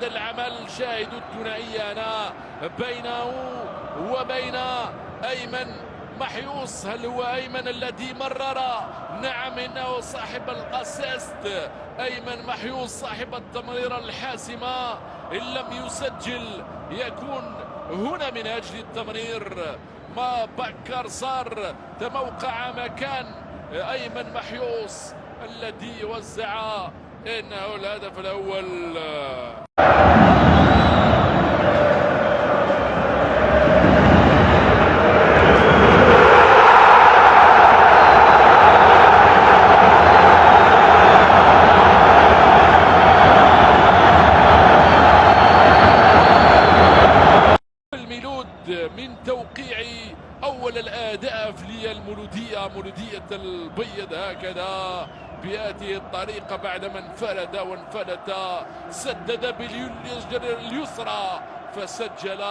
هذا العمل. شاهدوا الثنائية هنا بينه وبين أيمن محيوس. هل هو أيمن الذي مرر؟ نعم، إنه صاحب الأسيست. أيمن محيوس صاحب التمريرة الحاسمة. إن لم يسجل يكون هنا من أجل التمرير. ما بكر صار تموقع مكان أيمن محيوس الذي وزع إنه الهدف الأول. من توقيع أول الأهداف للمولودية، مولودية البيض، هكذا بهذه الطريقة بعدما وانفرد سدد باليسرى فسجل.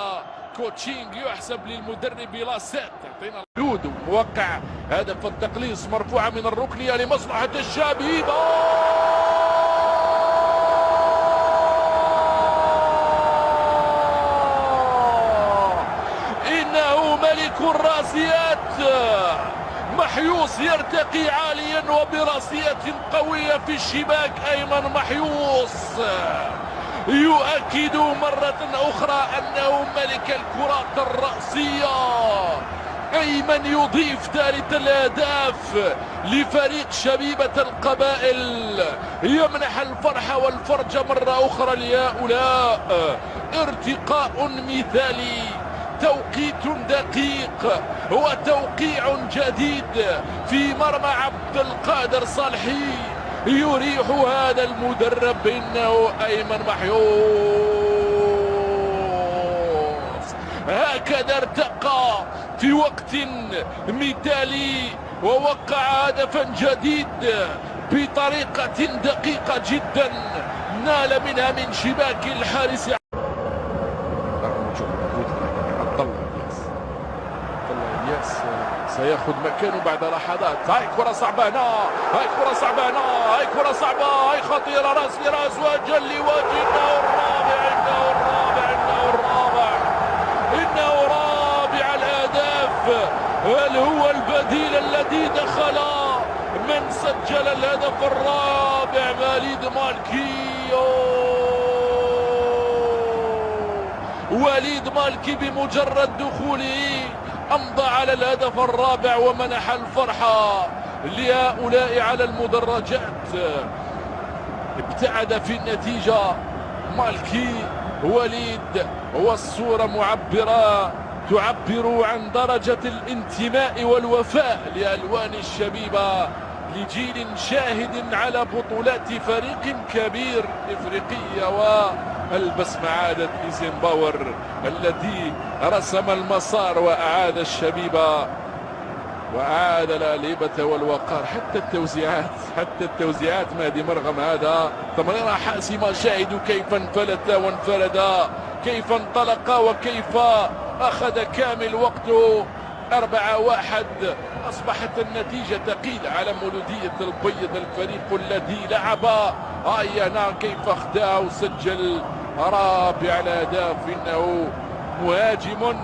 كوتشينج يحسب للمدرب لاسيت. اعطينا مولود موقع هدف التقليص مرفوعة من الركنية لمصلحة الشبيبة. ملك الراسيات محيوس يرتقي عاليا وبراسية قوية في الشباك. أيمن محيوس يؤكد مرة أخرى أنه ملك الكرات الرأسية. أيمن يضيف ثالث الأهداف لفريق شبيبة القبائل، يمنح الفرحة والفرج مرة أخرى لهؤلاء. ارتقاء مثالي، توقيت دقيق وتوقيع جديد في مرمى عبد القادر صالحي يريح هذا المدرب انه ايمن محيوس. هكذا ارتقى في وقت مثالي ووقع هدفا جديد بطريقة دقيقة جدا نال منها من شباك الحارس سيأخذ مكانه بعد لحظات. هاي كرة صعبانة، هاي كرة صعبانة، هاي كرة صعبة، هاي خطيرة، راس لراس وجه لوجه. إنه الرابع، إنه الرابع، إنه الرابع، إنه رابع الأهداف. هل هو البديل الذي دخل من سجل الهدف الرابع؟ وليد مالكي. وليد مالكي بمجرد دخوله أمضى على الهدف الرابع ومنح الفرحة لهؤلاء على المدرجات. ابتعد في النتيجة مالكي. وليد والصورة معبرة تعبر عن درجة الانتماء والوفاء لألوان الشبيبة، لجيل شاهد على بطولات فريق كبير إفريقية والبسمة عادت إيزنباور الذي رسم المسار وأعاد الشبيبة وأعاد الهيبة والوقار. حتى التوزيعات مهدي مرغم هذا تمريرة حاسمة. شاهدوا كيف انفلت وانفرد، كيف انطلق وكيف أخذ كامل وقته. 4-1 أصبحت النتيجة ثقيلة على مولودية البيض، الفريق الذي لعب. هنا كيف اخدع وسجل رابع الأهداف. إنه مهاجم